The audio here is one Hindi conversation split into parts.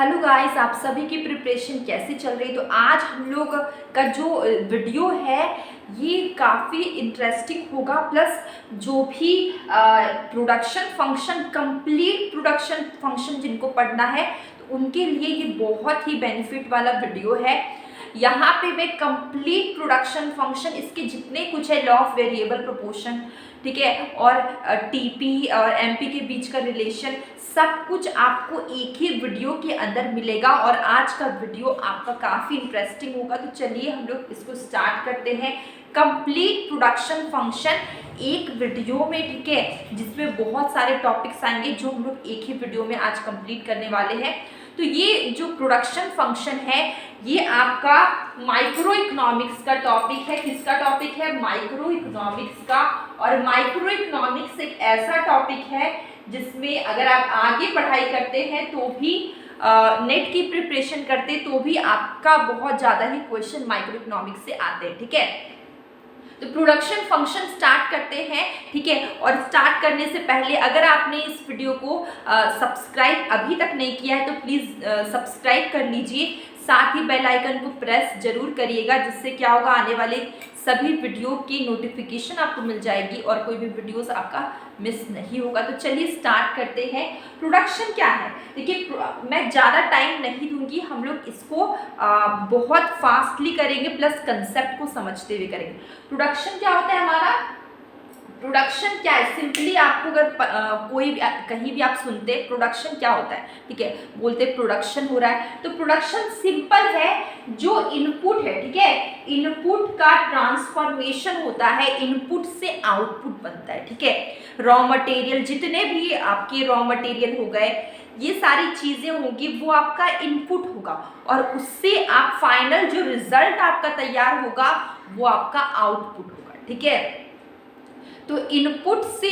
हेलो गाइस, आप सभी की प्रिपरेशन कैसे चल रही है। तो आज हम लोग का जो वीडियो है ये काफ़ी इंटरेस्टिंग होगा। प्लस जो भी production function, complete production function जिनको पढ़ना है तो उनके लिए ये बहुत ही बेनिफिट वाला वीडियो है। यहाँ पे मैं कंप्लीट प्रोडक्शन फंक्शन, इसके जितने कुछ है, लॉ ऑफ वेरिएबल प्रोपोर्शन, ठीक है, और टीपी और एमपी के बीच का रिलेशन, सब कुछ आपको एक ही वीडियो के अंदर मिलेगा। और आज का वीडियो आपका काफ़ी इंटरेस्टिंग होगा। तो चलिए हम लोग इसको स्टार्ट करते हैं। कंप्लीट प्रोडक्शन फंक्शन एक वीडियो में, ठीक है, जिसमें बहुत सारे टॉपिक्स आएंगे जो हम लोग एक ही वीडियो में आज कंप्लीट करने वाले हैं। तो ये जो प्रोडक्शन फंक्शन है ये आपका माइक्रो इकोनॉमिक्स का टॉपिक है। किसका टॉपिक है? माइक्रो इकोनॉमिक्स का। और माइक्रो इकोनॉमिक्स एक ऐसा टॉपिक है जिसमें अगर आप आगे पढ़ाई करते हैं तो भी नेट की प्रिपरेशन करते तो भी आपका बहुत ज़्यादा ही क्वेश्चन माइक्रो इकोनॉमिक्स से आते हैं, ठीक है। तो प्रोडक्शन फंक्शन स्टार्ट करते हैं, ठीक है। और स्टार्ट करने से पहले अगर आपने इस वीडियो को सब्सक्राइब अभी तक नहीं किया है तो प्लीज़ सब्सक्राइब कर लीजिए। साथ ही बेल आइकन को प्रेस जरूर करिएगा, जिससे क्या होगा, आने वाले सभी वीडियो की नोटिफिकेशन आपको मिल जाएगी और कोई भी वीडियोस आपका मिस नहीं होगा। तो चलिए स्टार्ट करते हैं। प्रोडक्शन क्या है? देखिए, मैं ज़्यादा टाइम नहीं दूंगी, हम लोग इसको बहुत फास्टली करेंगे, प्लस कंसेप्ट को समझते हुए करेंगे। प्रोडक्शन क्या होता है हमारा? प्रोडक्शन क्या है? सिंपली आपको अगर कोई भी कहीं भी आप सुनते हैं प्रोडक्शन क्या होता है, ठीक है, बोलते प्रोडक्शन हो रहा है। तो प्रोडक्शन सिंपल है, जो इनपुट है, ठीक है, इनपुट का ट्रांसफॉर्मेशन होता है, इनपुट से आउटपुट बनता है, ठीक है। रॉ मटेरियल, जितने भी आपके रॉ मटेरियल हो गए, ये सारी चीज़ें होंगी, वो आपका इनपुट होगा और उससे आप फाइनल जो रिजल्ट आपका तैयार होगा वो आपका आउटपुट होगा, ठीक है। तो इनपुट से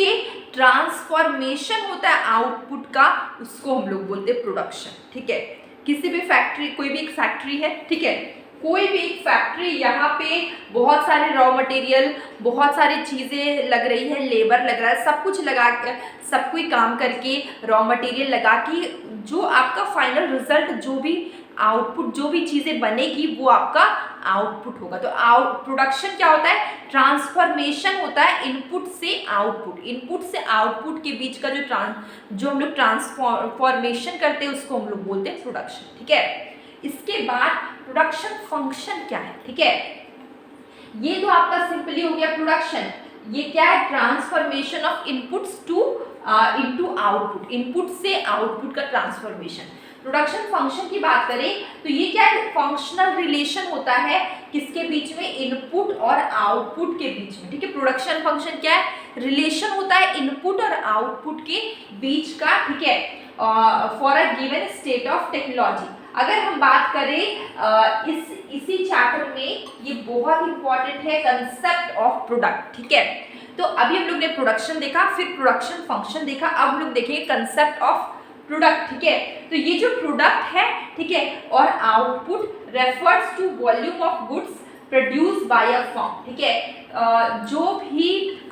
ट्रांसफॉर्मेशन होता है आउटपुट का, उसको हम लोग बोलते हैं प्रोडक्शन, ठीक है। किसी भी फैक्ट्री, कोई भी एक फैक्ट्री है, ठीक है, कोई भी एक फैक्ट्री, यहाँ पे बहुत सारे रॉ मटेरियल, बहुत सारी चीज़ें लग रही है, लेबर लग रहा है, सब कुछ लगा के, सब कोई काम करके, रॉ मटेरियल लगा के जो आपका फाइनल रिजल्ट, जो भी आउटपुट, जो भी चीज़ें बनेगी वो आपका आउटपुट होगा। तो प्रोडक्शन क्या होता है? ट्रांसफॉर्मेशन होता है इनपुट से आउटपुट। इनपुट से आउटपुट के बीच का जो हम लोग ट्रांसफॉर्मेशन करते हैं उसको हम लोग बोलते हैं प्रोडक्शन, ठीक है। इसके बाद प्रोडक्शन फंक्शन क्या है, ठीक है। ये तो आपका सिंपली हो गया प्रोडक्शन। ये क्या है? Transformation of inputs to into output, input से आउटपुट का ट्रांसफॉर्मेशन। प्रोडक्शन फंक्शन की बात करें तो ये क्या है? फंक्शनल रिलेशन होता है, किसके बीच में? इनपुट और आउटपुट के बीच में, ठीक है। प्रोडक्शन फंक्शन क्या है? रिलेशन होता है इनपुट और आउटपुट के बीच का, ठीक है, for a given state of technology. अगर हम बात करें इसी चैप्टर में, ये बहुत इंपॉर्टेंट है, कंसेप्ट ऑफ प्रोडक्ट, ठीक है। तो अभी हम लोग ने प्रोडक्शन देखा, फिर प्रोडक्शन फंक्शन देखा, अब हम लोग देखेंगे कंसेप्ट ऑफ प्रोडक्ट, ठीक है। तो ये जो प्रोडक्ट है, ठीक है, और output refers to volume of goods produce by a firm, ठीक है। जो भी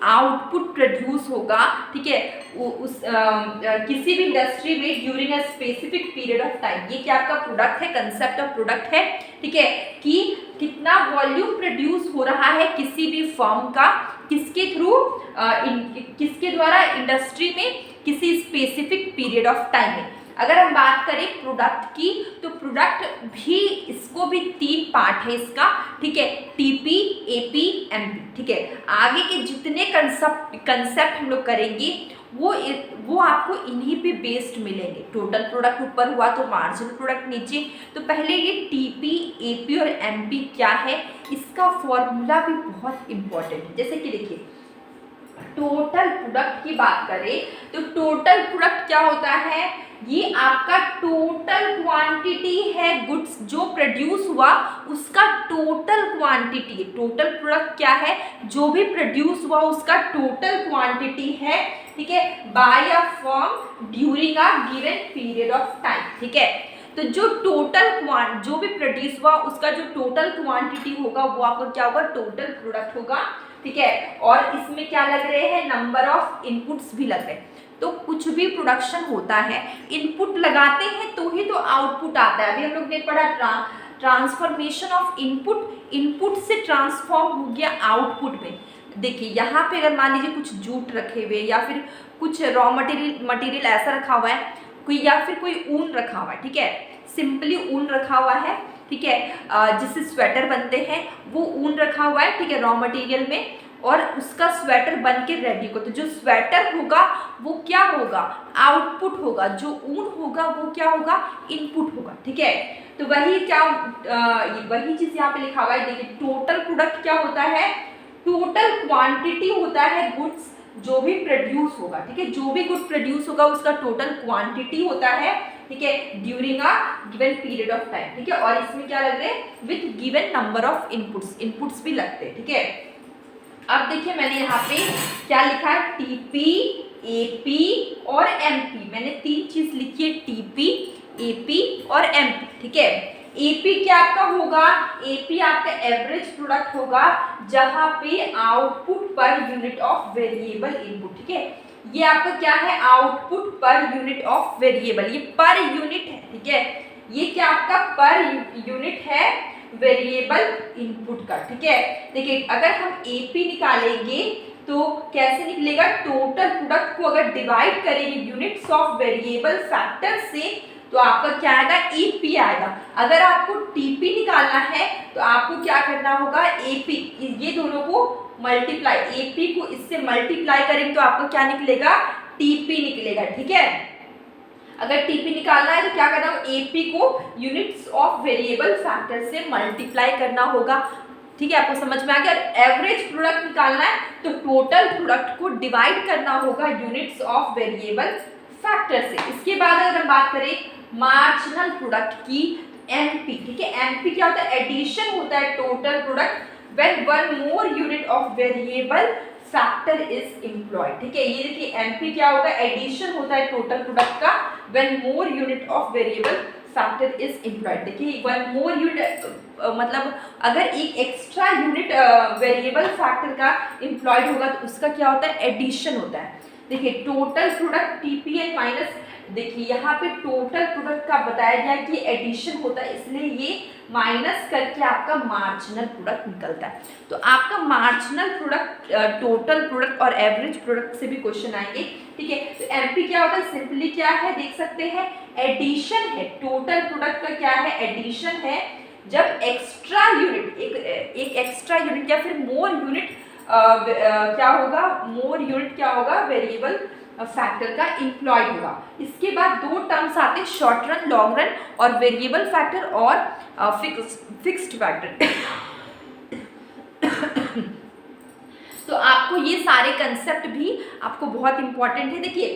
आउटपुट प्रोड्यूस होगा, ठीक है, उस किसी भी इंडस्ट्री में during a specific period of time, ये क्या आपका प्रोडक्ट है, कंसेप्ट ऑफ प्रोडक्ट है, ठीक है, कि कितना वॉल्यूम प्रोड्यूस हो रहा है किसी भी फर्म का, किसके थ्रू, किसके द्वारा, इंडस्ट्री में, किसी स्पेसिफिक पीरियड ऑफ टाइम में। अगर हम बात करें प्रोडक्ट की, तो प्रोडक्ट भी, इसको भी 3 पार्ट है इसका, ठीक है, टीपी, एपी, एमपी, ठीक है। आगे के जितने कंसेप्ट हम लोग करेंगे वो आपको इन्हीं पे बेस्ड मिलेंगे। टोटल प्रोडक्ट ऊपर हुआ तो मार्जिनल प्रोडक्ट नीचे। तो पहले ये टीपी, एपी और एमपी क्या है, इसका फॉर्मूला भी बहुत इंपॉर्टेंट है। जैसे कि देखिए, टोटल प्रोडक्ट की बात करें तो टोटल प्रोडक्ट क्या होता है? ये आपका टोटल क्वांटिटी है गुड्स जो प्रोड्यूस हुआ, उसका टोटल क्वांटिटी है। टोटल प्रोडक्ट क्या है? जो भी प्रोड्यूस हुआ उसका टोटल क्वांटिटी है, ठीक है, by a firm during a given period of time, ठीक है। तो जो जो भी प्रोड्यूस हुआ उसका जो टोटल क्वांटिटी होगा वो आपका क्या होगा? टोटल प्रोडक्ट होगा, ठीक है। और इसमें क्या लग रहे हैं? नंबर ऑफ इनपुट्स भी लग रहे हैं। तो कुछ भी प्रोडक्शन होता है, इनपुट लगाते हैं तो ही तो आउटपुट आता है। अभी हम लोग ने पढ़ा ट्रांसफॉर्मेशन ऑफ इनपुट, इनपुट से ट्रांसफॉर्म हो गया आउटपुट में। देखिए यहाँ पे अगर मान लीजिए कुछ जूट रखे हुए या फिर कुछ रॉ मटेरियल ऐसा रखा हुआ है कोई, या फिर कोई ऊन रखा हुआ है, ठीक है, सिंपली ऊन रखा हुआ है, ठीक है, जिससे स्वेटर बनते हैं वो ऊन रखा हुआ है, ठीक है, रॉ मटेरियल में, और उसका स्वेटर बन के रेडी को, तो जो स्वेटर होगा वो क्या होगा, आउटपुट होगा, जो ऊन होगा वो क्या होगा, इनपुट होगा, ठीक है। तो वही क्या वही चीज यहाँ पे लिखा हुआ है। देखिए टोटल प्रोडक्ट क्या होता है, टोटल क्वांटिटी होता है गुड्स जो भी प्रोड्यूस होगा, ठीक है, जो भी गुड प्रोड्यूस होगा उसका टोटल क्वांटिटी होता है, ठीक है, during a given period of time, ठीक है। और इसमें क्या लग रहे हैं, with given number of inputs, inputs भी लगते हैं, ठीक है। अब देखिए मैंने यहाँ पे क्या लिखा है, टीपी, एपी और एमपी, मैंने तीन चीज लिखी है, टीपी, एपी और एमपी, ठीक है। एपी क्या आपका होगा, एपी आपका एवरेज प्रोडक्ट होगा जहां पे output per unit of variable input, ठीक है, ये आपका क्या है, output per unit of variable, ये पर यूनिट है, ठीक है, ये क्या आपका पर यूनिट है वेरिएबल इनपुट का, ठीक है। देखिए अगर हम एपी निकालेंगे तो कैसे निकलेगा, टोटल प्रोडक्ट को अगर डिवाइड करेंगे यूनिट्स ऑफ वेरिएबल फैक्टर से तो आपका क्या आएगा, एपी आएगा। अगर आपको टीपी निकालना है तो आपको क्या करना होगा, एपी, ये दोनों को मल्टीप्लाई, एपी को इससे मल्टीप्लाई करेंगे तो आपको क्या निकलेगा, टीपी निकलेगा, ठीक है। अगर टीपी निकालना है तो क्या करना होगा, एपी को यूनिट्स ऑफ वेरिएबल फैक्टर से मल्टीप्लाई करना होगा, ठीक है, आपको समझ में आ गया। एवरेज प्रोडक्ट निकालना है तो टोटल प्रोडक्ट को डिवाइड करना होगा यूनिट्स ऑफ वेरिएबल फैक्टर से। इसके बाद अगर हम बात करें मार्जिनल प्रोडक्ट की, एमपी, ठीक है, एमपी क्या होता है, एडिशन होता है total product when one more unit of variable factor is employed, ठीक है। ये देखिए एमपी क्या होगा, एडिशन होता है टोटल प्रोडक्ट का when more unit of variable factor is employed. देखिए वन मोर यूनिट मतलब अगर एक एक्स्ट्रा यूनिट वेरिएबल फैक्टर का एम्प्लॉयड होगा तो उसका क्या होता है, एडिशन होता है। देखिए टोटल प्रोडक्ट टीपीएल माइनस, देखिए यहाँ पे टोटल प्रोडक्ट का बताया गया कि एडिशन होता है, इसलिए ये माइनस करके आपका मार्जिनल प्रोडक्ट निकलता है। तो आपका मार्जिनल प्रोडक्ट, टोटल प्रोडक्ट और एवरेज प्रोडक्ट से भी क्वेश्चन आएंगे, ठीक है। तो एमपी क्या होता है, सिंपली क्या है, देख सकते हैं, एडिशन है, टोटल प्रोडक्ट का क्या है, एडिशन है, जब एक्स्ट्रा यूनिट, एक एक्स्ट्रा यूनिट या फिर मोर यूनिट क्या होगा, मोर यूनिट क्या होगा, वेरिएबल फैक्टर का इम्प्लॉयड होगा। इसके बाद दो टर्म्स आते हैं, शॉर्ट रन, लॉन्ग रन, और वेरिएबल फैक्टर और फिक्स्ड फैक्टर। तो आपको ये सारे कंसेप्ट भी आपको बहुत इंपॉर्टेंट है। देखिए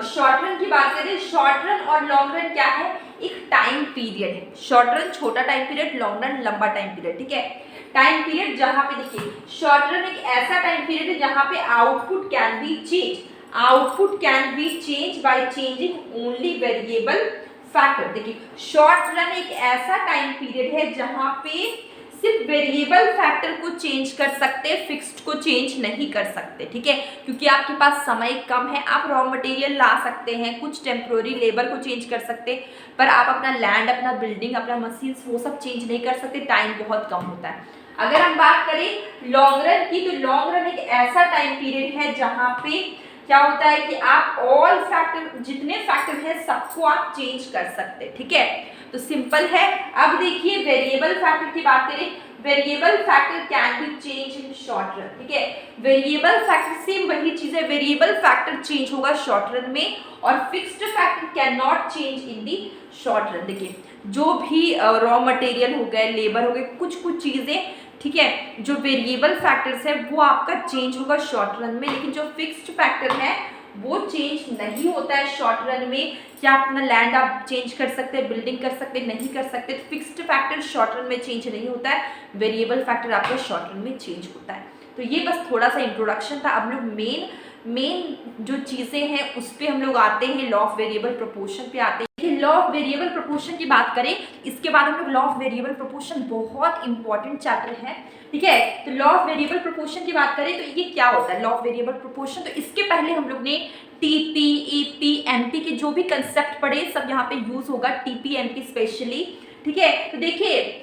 शॉर्ट रन की बात करें, शॉर्ट रन और लॉन्ग रन क्या है, एक टाइम पीरियड है। शॉर्ट रन छोटा टाइम पीरियड, लॉन्ग रन लंबा टाइम पीरियड, ठीक है। टाइम पीरियड जहां पे देखिए शॉर्ट रन एक ऐसा टाइम पीरियड है जहां पे output can be change, output can be change by changing only variable factor. देखिए शॉर्ट रन एक ऐसा टाइम पीरियड है जहां पे सिर्फ वेरिएबल फैक्टर को चेंज कर सकते हैं, फिक्स्ड को चेंज नहीं कर सकते, ठीक है, क्योंकि आपके पास समय कम है। आप रॉ मटेरियल ला सकते हैं, कुछ टेम्प्रोरी लेबर को चेंज कर सकते हैं, पर आप अपना लैंड, अपना बिल्डिंग, अपना मशीन्स वो सब चेंज नहीं कर सकते, टाइम बहुत कम होता है। अगर हम बात करें लॉन्ग रन की, तो लॉन्ग रन एक ऐसा टाइम पीरियड है जहां पे क्या होता है कि आप ऑल फैक्टर, जितने फैक्टर हैं सबको आप चेंज कर सकते हैं, ठीक है। तो सिंपल है। अब देखिए वेरिएबल फैक्टर की बात करें, variable factor can be change in short run, ठीक है। वेरिएबल फैक्टर सेम वही चीज है, वेरिएबल फैक्टर चेंज होगा शॉर्ट रन में, और fixed factor can not change in the short run. देखिए जो भी रॉ मटेरियल हो गए, लेबर हो गए, कुछ कुछ चीजें, ठीक है, जो वेरिएबल फैक्टर्स है वो आपका चेंज होगा शॉर्ट रन में, लेकिन जो फिक्स्ड फैक्टर है वो चेंज नहीं होता है शॉर्ट रन में। क्या अपना लैंड आप चेंज कर सकते हैं, बिल्डिंग कर सकते हैं, नहीं कर सकते। तो फिक्स्ड फैक्टर शॉर्ट रन में चेंज नहीं होता है, वेरिएबल फैक्टर आपका शॉर्ट रन में चेंज होता है। तो ये बस थोड़ा सा इंट्रोडक्शन था। अब लोग मेन मेन जो चीज़ें हैं उस पर हम लोग आते हैं, लॉ ऑफ वेरिएबल प्रोपोर्शन पे आते हैं। लॉ ऑफ वेरिएबल प्रोपोर्शन की बात करें, इसके बाद हम लोग लॉ ऑफ वेरिएबल प्रोपोर्शन बहुत इंपॉर्टेंट चैप्टर है, ठीक है। तो लॉ ऑफ वेरिएबल प्रोपोर्शन की बात करें तो ये क्या होता है लॉ ऑफ वेरिएबल प्रोपोर्शन। तो इसके पहले हम लोग ने टीपी, ईपी, एमपी के जो भी कंसेप्ट पढ़े सब यहाँ पे यूज होगा, टीपी एमपी स्पेशली, ठीक है। तो देखिए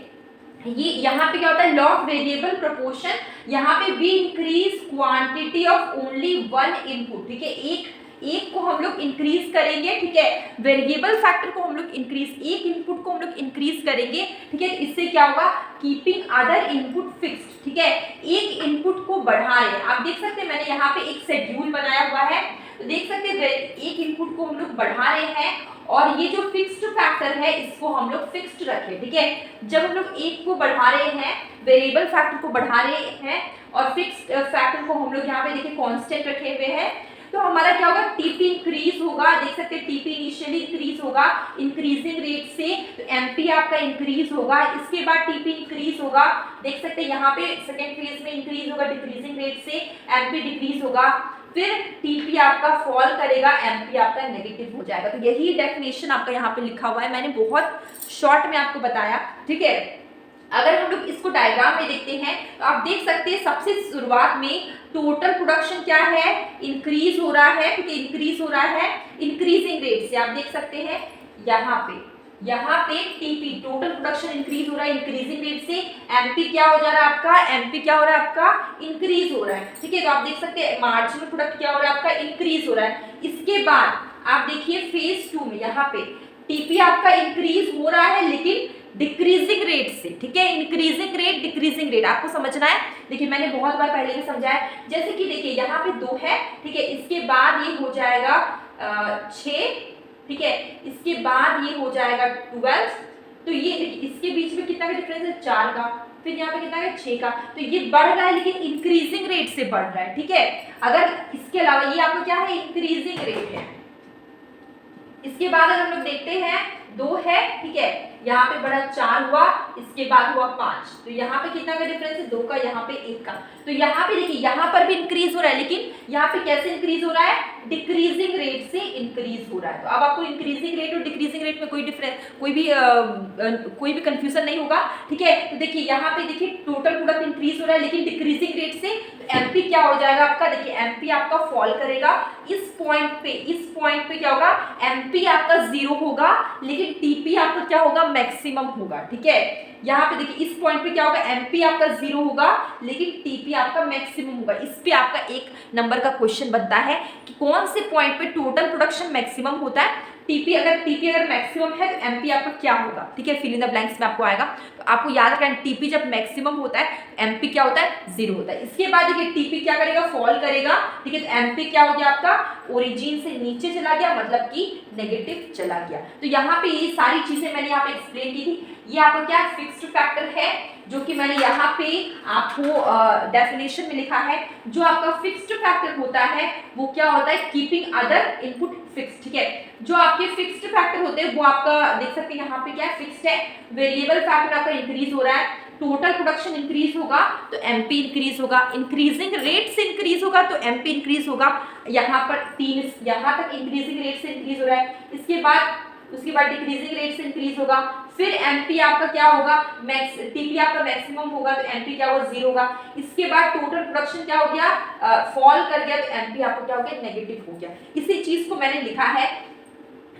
ये यहाँ पे क्या होता है लॉ ऑफ वेरिएबल प्रोपोर्शन, यहाँ पे we increase quantity of only one input, ठीक है। एक को हम लोग इंक्रीज करेंगे, ठीक है। वेरिएबल फैक्टर को हम लोग इंक्रीज, एक इनपुट को हम लोग इंक्रीज करेंगे, ठीक है। इससे क्या होगा, कीपिंग अदर इनपुट फिक्स्ड, ठीक है। एक इनपुट को बढ़ा रहे हैं, आप देख सकते हैं मैंने यहाँ पे एक शेड्यूल बनाया हुआ है, तो देख सकते हैं एक इनपुट को हम लोग बढ़ा रहे हैं और ये जो फिक्स्ड फैक्टर है इसको हम लोग फिक्स्ड रखें, ठीक है। जब हम लोग एक को बढ़ा रहे हैं, वेरिएबल फैक्टर को बढ़ा रहे हैं और फिक्स्ड फैक्टर को हम लोग यहाँ पे देखिए कांस्टेंट रखे हुए हैं, तो हमारा क्या होगा, टीपी इंक्रीज होगा, देख सकते हैं टीपी इनिशियली इंक्रीज होगा इंक्रीजिंग रेट से, तो एमपी आपका इंक्रीज होगा, इसके बाद टीपी इंक्रीज होगा, देख सकते हैं यहाँ पे सेकेंड फेज में इंक्रीज होगा डिक्रीजिंग रेट से, एमपी डिक्रीज होगा, फिर टीपी आपका फॉल करेगा, एमपी आपका नेगेटिव हो जाएगा। तो यही डेफिनेशन आपका यहाँ पे लिखा हुआ है, मैंने बहुत शॉर्ट में आपको बताया, ठीक है। अगर हम लोग इसको डायग्राम में देखते हैं तो आप देख सकते हैं सबसे शुरुआत में टोटल प्रोडक्शन क्या है, इंक्रीज हो रहा है, क्योंकि इंक्रीज हो रहा है इंक्रीजिंग रेट से, आप देख सकते हैं यहाँ पे टीपी टोटल प्रोडक्शन इंक्रीज हो रहा है इंक्रीजिंग रेट से, एमपी क्या हो जा रहा है आपका, एमपी क्या हो रहा है आपका, इंक्रीज हो रहा है, ठीक है। तो आप देख सकते हैं मार्जिनल प्रोडक्ट क्या हो रहा है आपका, इंक्रीज हो रहा है। इसके बाद आप देखिए फेज 2 में यहाँ पे टीपी आपका इंक्रीज हो रहा है लेकिन डिक्रीजिंग रेट से, ठीक है। इंक्रीजिंग रेट डिक्रीजिंग रेट आपको समझना है, देखिए मैंने बहुत बार पहले भी समझाया, जैसे कि देखिए यहाँ पे 2 है, ठीक है, इसके बाद ये हो जाएगा 6, ठीक है, इसके बाद ये हो जाएगा 12, तो ये इसके बीच में कितना का डिफरेंस है, 4 का, फिर यहाँ पे कितना है 6 का, तो ये बढ़ रहा है लेकिन इंक्रीजिंग रेट से बढ़ रहा है, ठीक है। अगर इसके अलावा ये आपको क्या है, इंक्रीजिंग रेट है। इसके बाद अगर हम लोग देखते हैं 2 है, ठीक है, यहाँ पे बढ़ा 4 हुआ, इसके बाद हुआ 5, तो यहाँ पे कितना का डिफरेंस है, 2 का, यहाँ पे 1 का। तो यहाँ पे देखिए यहाँ पर भी इंक्रीज हो रहा है, लेकिन यहाँ पे कैसे इंक्रीज हो रहा है, डिक्रीजिंग रेट से इंक्रीज हो रहा है। तो अब आपको इंक्रीजिंग रेट और डिक्रीजिंग रेट में कोई डिफरेंस, कोई भी कंफ्यूजन नहीं होगा, ठीक है। तो देखिए यहाँ पे देखिए टोटल प्रोडक्ट इंक्रीज हो रहा है लेकिन डिक्रीजिंग रेट से, तो एमपी क्या हो जाएगा आपका, देखिए एमपी आपका फॉल करेगा, इस पॉइंट पे क्या होगा, एमपी आपका 0 होगा लेकिन टीपी आपका क्या होगा, मैक्सिमम होगा, ठीक है। यहाँ पे देखिए इस पॉइंट पे क्या होगा, एमपी आपका 0 होगा लेकिन टीपी आपका मैक्सिमम होगा। इस पे आपका 1 नंबर का क्वेश्चन बनता है कि कौन से पॉइंट पे टोटल प्रोडक्शन मैक्सिमम होता है, टीपी अगर मैक्सिमम है तो एमपी आपका क्या होगा, ठीक है। फिल इन द ब्लैंक्स में आपको आएगा, तो आपको याद रखना टीपी जब मैक्सिमम होता है एमपी क्या होता है, 0 होता है। इसके बाद देखिए टीपी क्या करेगा, फॉल करेगा, ठीक है, तो एमपी क्या हो गया आपका, ओरिजिन से नीचे चला गया, मतलब कि नेगेटिव चला गया। तो यहाँ पे ये सारी चीजें मैंने यहाँ पे एक्सप्लेन की थी। ये आपका क्या फिक्स्ड फैक्टर है, जो कि मैंने यहाँ पे आपको डेफिनेशन में लिखा है। जो आपका फिक्स्ड फैक्टर होता है वो क्या होता है, कीपिंग अदर इनपुट फिक्स, ठीक है। जो आपके फिक्स्ड फैक्टर होते हैं वो आपका देख सकते हैं यहाँ पे क्या फिक्स्ड है, वेरिएबल फैक्टर आपका इंक्रीज हो रहा है, टोटल प्रोडक्शन इंक्रीज होगा तो एमपी इंक्रीज होगा, इंक्रीजिंग रेट से इंक्रीज होगा तो एमपी इंक्रीज होगा। यहाँ पर 3 यहाँ तक इंक्रीजिंग रेट से इंक्रीज हो रहा है, उसके बाद डिक्रीजिंग रेट से इंक्रीज होगा, फिर एमपी आपका क्या होगा, टीपी आपका मैक्सिमम होगा तो एमपी क्या होगा, 0 होगा। इसके बाद टोटल प्रोडक्शन क्या हो गया, फॉल कर गया तो एमपी आपको क्या हो गया, नेगेटिव हो गया। इसी चीज को मैंने लिखा है,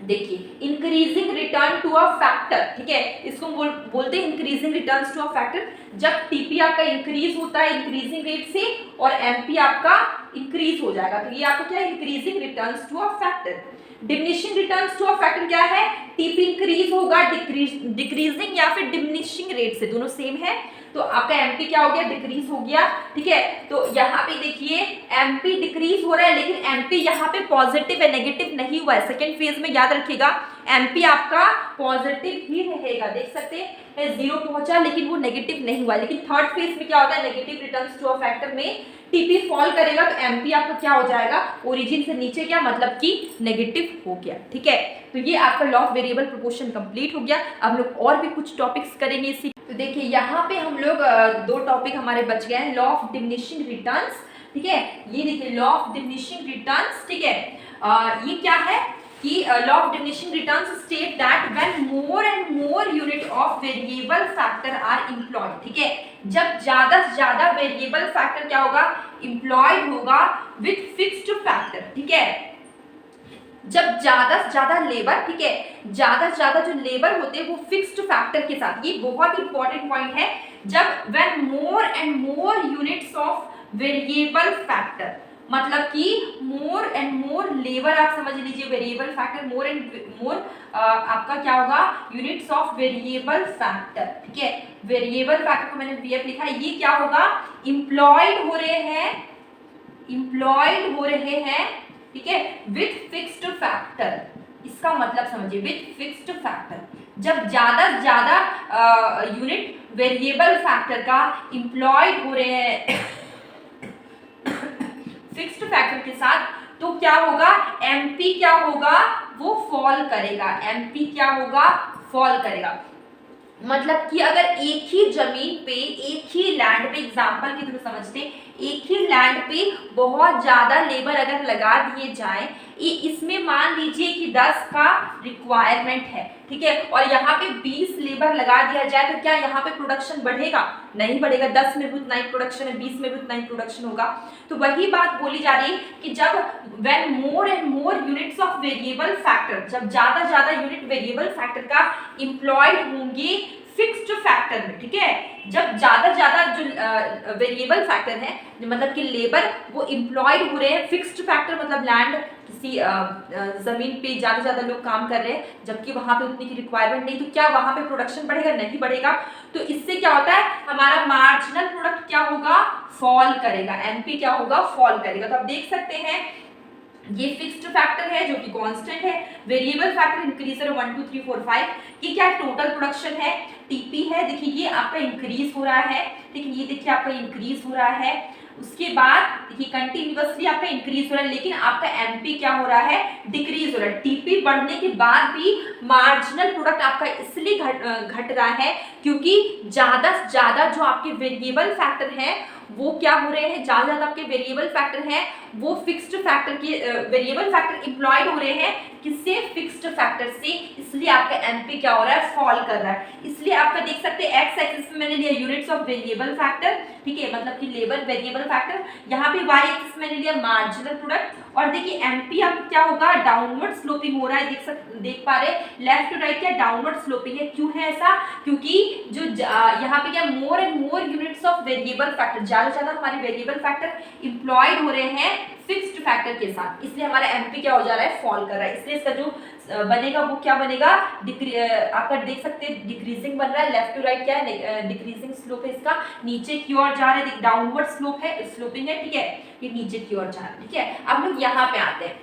देखिए increasing return to a factor, ठीक है, इसको बोलते हैं increasing returns to a factor. जब टीपी आपका इंक्रीज होता है इंक्रीजिंग रेट से और एमपी आपका इंक्रीज हो जाएगा, तो ये आपका क्या है, increasing returns to a factor. Diminishing returns to a factor क्या है, टीपी इंक्रीज होगा डिक्रीजिंग या फिर डिमिनिशिंग रेट से, दोनों सेम है, तो आपका एमपी क्या हो गया, डिक्रीज हो गया, ठीक है। तो यहाँ पे देखिए एमपी डिक्रीज हो रहा है लेकिन एमपी यहाँ पे पॉजिटिव है, नेगेटिव नहीं हुआ है। सेकेंड फेज में याद रखिएगा एमपी आपका पॉजिटिव ही रहेगा, देख सकते हैं 0 पहुंचा लेकिन वो नेगेटिव नहीं हुआ। लेकिन थर्ड फेज में क्या होता है, negative returns to a factor में टीपी फॉल करेगा तो एमपी आपका क्या हो जाएगा, ओरिजिन से नीचे गया, मतलब कि नेगेटिव हो गया, ठीक है। तो ये आपका law of variable proportion complete हो गया। अब हम लोग और भी कुछ टॉपिक्स करेंगे इसी। तो देखिए यहाँ पे हम लोग 2 टॉपिक हमारे बच गए हैं, लॉ ऑफ डिमिनिशिंग रिटर्न्स, ठीक है। ये देखिए लॉ ऑफ डिमिनिशिंग रिटर्न्स, ठीक है। ये क्या है कि law of diminishing returns state that when more and more unit of variable factor are employed, ठीक है। जब ज्यादा से ज्यादा वेरिएबल फैक्टर क्या होगा, इम्प्लॉयड होगा विथ फिक्स्ड फैक्टर, ठीक है। जब ज्यादा से ज्यादा लेबर, ठीक है, ज्यादा से ज्यादा जो लेबर होते हैं वो फिक्स्ड फैक्टर के साथ, ये बहुत इंपॉर्टेंट पॉइंट है। जब when more and more units of variable factor, मतलब कि मोर एंड मोर लेबर, आप समझ लीजिए वेरिएबल फैक्टर, मोर एंड मोर आपका क्या होगा, यूनिट्स ऑफ वेरिएबल फैक्टर, ठीक है। वेरिएबल फैक्टर को मैंने वीएफ लिखा है, ये क्या होगा, इम्प्लॉयड हो रहे हैं, इम्प्लॉयड हो रहे हैं, ठीक है, विथ फिक्स्ड फैक्टर। इसका मतलब समझिए, विथ फिक्स्ड फैक्टर, जब ज्यादा से ज्यादा यूनिट वेरिएबल फैक्टर का इम्प्लॉयड हो रहे हैं फिक्स्ड फैक्टर के साथ, तो क्या होगा, एमपी क्या होगा, वो फॉल करेगा, एमपी क्या होगा, फॉल करेगा। मतलब कि अगर एक ही जमीन पे, एक ही लैंड पे, एग्जांपल के थ्रू समझते, एक ही लैंड पे बहुत ज्यादा लेबर अगर लगा दिए जाए, इसमें मान लीजिए कि 10 का रिक्वायरमेंट है, ठीक है, और यहाँ पे 20 लेबर लगा दिया जाए, तो क्या यहाँ पे प्रोडक्शन बढ़ेगा, नहीं बढ़ेगा। 10 में भी उतना ही प्रोडक्शन है, 20 में भी उतना ही प्रोडक्शन होगा। तो वही बात बोली जा रही है कि जब when more and more units of variable factor, जब ज्यादा ज्यादा यूनिट वेरिएबल फैक्टर का इम्प्लॉयड होंगे फिक्स्ड फैक्टर में, ठीक है, जब ज्यादा ज्यादा जो वेरिएबल फैक्टर है, मतलब कि लेबर वो इम्प्लॉयड हो रहे हैं, फिक्स्ड फैक्टर मतलब लैंड, किसी जमीन पे ज्यादा ज्यादा लोग काम कर रहे हैं, जबकि वहां पे उतनी की रिक्वायरमेंट नहीं, तो क्या वहां पे प्रोडक्शन बढ़ेगा, नहीं बढ़ेगा। तो इससे क्या होता है, हमारा मार्जिनल प्रोडक्ट क्या होगा, फॉल करेगा, एमपी क्या होगा, फॉल करेगा। तो आप देख सकते हैं ये फिक्स्ड फैक्टर है जो कि कांस्टेंट है, वेरिएबल फैक्टर इंक्रीजर 1 2 3 4 5, ये क्या टोटल प्रोडक्शन है, टीपी है, देखिए ये आपका इंक्रीज हो रहा है, ठीक है, ये देखिए आपका इंक्रीज हो रहा है। उसके बाद देखिए कंटिन्यूअसली आपका इंक्रीज हो रहा है, लेकिन आपका एमपी क्या हो रहा है, डिक्रीज हो रहा है। टीपी बढ़ने के बाद भी मार्जिनल प्रोडक्ट आपका इसलिए घट रहा है क्योंकि ज्यादा से ज्यादा जो आपके वेरिएबल फैक्टर है वो क्या हो रहे हैं, ज्यादा ज्यादा आपके वेरिएबल फैक्टर हैं वो फिक्स्ड फैक्टर के वेरिएबल फैक्टर इम्प्लॉयड हो रहे हैं, किससे, फिक्स्ड फैक्टर से, इसलिए आपका एमपी क्या हो रहा है, फॉल कर रहा है। इसलिए आपका देख सकते हैं एक्स एक्सिस में मैंने लिया यूनिट्स ऑफ वेरिएबल फैक्टर, ठीक है, मतलब कि लेबर वेरिएबल फैक्टर, यहाँ पे वाई एक्सिस मैंने लिया मार्जिनल प्रोडक्ट, और देखिए एमपी आपका क्या होगा, डाउनवर्ड स्लोपिंग हो रहा है, देख पा रहे लेफ्ट टू राइट क्या डाउनवर्ड स्लोपिंग है। क्यों है ऐसा, क्योंकि जो यहाँ पे क्या मोर and more units of variable factor, ज्यादा से ज्यादा हमारे वेरिएबल फैक्टर इम्प्लॉयड हो रहे हैं फिक्स्ड फैक्टर के साथ, इसलिए हमारा एमपी क्या हो जा रहा है, फॉल कर रहा है। इसलिए इसका जो बनेगा वो क्या बनेगा, आपका देख सकते हैं डिक्रीजिंग बन रहा है, लेफ्ट टू राइट क्या है, डिक्रीजिंग स्लोप है इसका, नीचे की ओर जा रहा है, डाउनवर्ड स्लोप है, स्लोपिंग है, ठीक है, ये नीचे की ओर जा रहा है, ठीक है। अब लोग यहाँ पे आते हैं,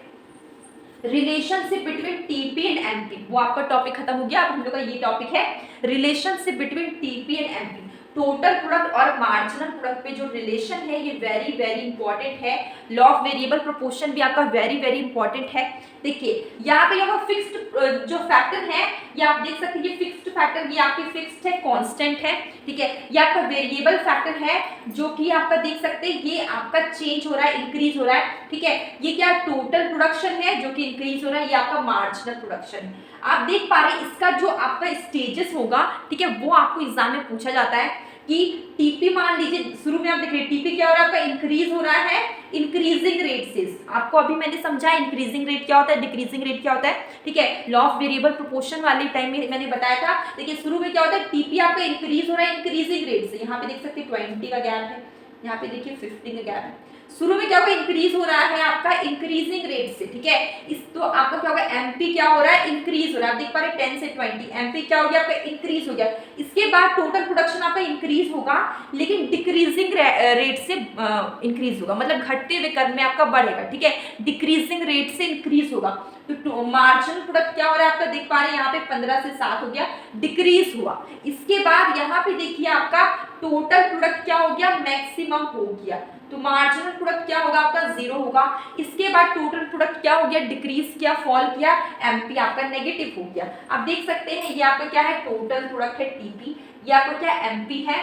relationship between TP and MP, वो आपका टॉपिक खत्म हो गया। अब हम लोग का ये टॉपिक है relationship between TP and MP. Total product और मार्जिनल प्रोडक्ट पे जो रिलेशन है ये वेरी वेरी इंपॉर्टेंट है। लॉ ऑफ वेरिएबल प्रोपोर्शन भी आपका वेरी वेरी इंपॉर्टेंट है। देखिए यहाँ पे यहाँ फिक्स्ड जो फैक्टर है ये आप देख सकते हैं, ये फिक्स्ड फैक्टर ये आपके फिक्स्ड है, कांस्टेंट है, ठीक है। ये आपका वेरिएबल फैक्टर है जो कि आपका देख सकते हैं ये आपका चेंज हो रहा है, इंक्रीज हो रहा है, ठीक है। ये क्या टोटल प्रोडक्शन है जो कि इंक्रीज हो रहा है, ये आपका मार्जिनल प्रोडक्शन है। आप देख पा रहे हैं इसका जो आपका स्टेजेस होगा, ठीक है, वो आपको एग्जाम में पूछा जाता है कि टीपी मान लीजिए शुरू में आप देख रहे हैं टीपी क्या हो रहा है, आपका इंक्रीज हो रहा है इंक्रीजिंग रेट से। आपको अभी मैंने समझा इंक्रीजिंग रेट क्या होता है, डिक्रीजिंग रेट क्या होता है, ठीक है। लॉ ऑफ वेरिएबल प्रोपोर्शन वाले टाइम में मैंने बताया था। देखिए शुरू में क्या होता है, टीपी आपका इंक्रीज हो रहा है इंक्रीजिंग रेट से, यहाँ पे देख सकते हैं 20 का गैप है, यहाँ पे देखिए 15 का गैप है। शुरू में क्या होगा, इंक्रीज हो रहा है आपका इंक्रीजिंग रेट से, ठीक है। इस तो आपका क्या होगा, एमपी क्या हो रहा है, इंक्रीज हो रहा है। आप देख पा रहे 10 से 20 एमपी क्या हो गया आपका, इंक्रीज हो गया। इसके बाद टोटल प्रोडक्शन आपका इंक्रीज होगा लेकिन डिक्रीजिंग रेट से इंक्रीज होगा, मतलब घटते हुए क्रम में आपका बढ़ेगा, ठीक है, डिक्रीजिंग रेट से इंक्रीज होगा। तो मार्जिनल प्रोडक्ट क्या हो रहा है आपका, देख पा रहे हैं यहाँ पे 15 से 7 हो गया, डिक्रीज हुआ। इसके बाद यहाँ पे देखिए आपका टोटल प्रोडक्ट क्या हो गया, मैक्सिमम हो गया, तो मार्जिनल प्रोडक्ट क्या होगा आपका 0 होगा। इसके बाद टोटल प्रोडक्ट क्या हो गया, डिक्रीज किया, फॉल किया, एमपी आपका नेगेटिव हो गया। आप देख सकते हैं ये आपका क्या है, टोटल प्रोडक्ट है टीपी, ये आपका क्या एमपी है।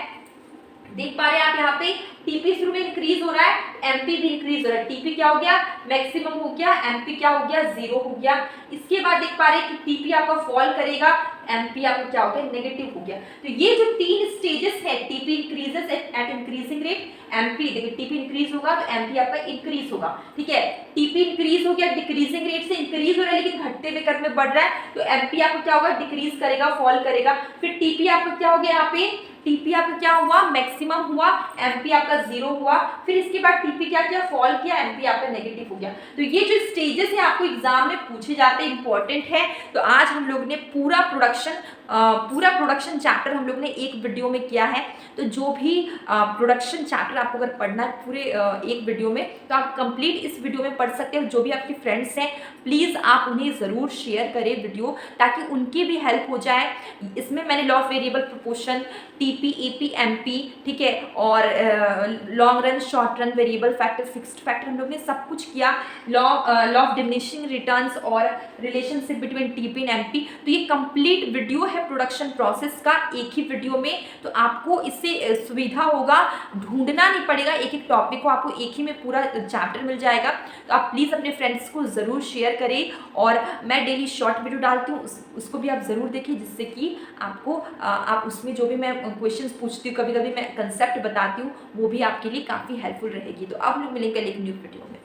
देख पा रहे हैं आप यहाँ पे टीपी शुरू में इंक्रीज हो रहा है एमपी भी इंक्रीज हो रहा है। टीपी क्या हो गया, मैक्सिमम हो गया, एमपी क्या हो गया, 0 हो गया। इसके बाद देख पा रहे हैं कि टीपी आपका फॉल करेगा, एमपी आपका क्या हो गया, नेगेटिव हो गया। तो ये जो 3 स्टेजेस है, TP increases eight increasing rate, MP देखिए टीपी इंक्रीज होगा तो एमपी आपका इंक्रीज होगा, ठीक है। टीपी इंक्रीज हो गया, डिक्रीजिंग रेट से इंक्रीज हो रहा है लेकिन घटते हुए क्रम में बढ़ रहा है, तो एमपी आपका क्या होगा, डिक्रीज करेगा, फॉल करेगा। फिर टीपी आपका क्या हो गया, यहाँ पे टीपी आपका क्या हुआ, मैक्सिमम हुआ, एमपी आपका 0 हुआ। फिर इसके बाद टीपी क्या किया, फॉल किया, एमपी आपका नेगेटिव हो गया। तो ये जो स्टेजेस है आपको एग्जाम में पूछे जाते हैं, इंपॉर्टेंट है। तो आज हम लोग ने पूरा प्रोडक्शन चैप्टर हम लोग ने एक वीडियो में किया है। तो जो भी प्रोडक्शन चैप्टर आपको अगर पढ़ना है पूरे एक वीडियो में, तो आप कंप्लीट इस वीडियो में पढ़ सकते हैं। जो भी आपके फ्रेंड्स हैं प्लीज़ आप उन्हें ज़रूर शेयर करें वीडियो, ताकि उनकी भी हेल्प हो जाए। इसमें मैंने law of variable proportion, TP, AP, MP, ठीक है, और long run, short run, variable factor, fixed factor, हम लोग ने सब कुछ किया। लॉ ऑफ डिमिनिशिंग रिटर्न्स और relationship between TP and MP. तो ये कंप्लीट वीडियो है प्रोडक्शन प्रोसेस का, एक ही वीडियो में। तो आपको इससे सुविधा होगा, ढूंढना नहीं पड़ेगा एक एक टॉपिक को, आपको एक ही में पूरा चैप्टर मिल जाएगा। तो आप प्लीज़ अपने फ्रेंड्स को ज़रूर शेयर करें। और मैं डेली शॉर्ट वीडियो डालती हूँ, उसको भी आप ज़रूर देखिए, जिससे कि आपको आप उसमें जो भी मैं क्वेश्चंस पूछती हूँ, कभी कभी मैं कंसेप्ट बताती हूँ, वो भी आपके लिए काफ़ी हेल्पफुल रहेगी। तो अब हम लोग मिलेंगे एक न्यू वीडियो में।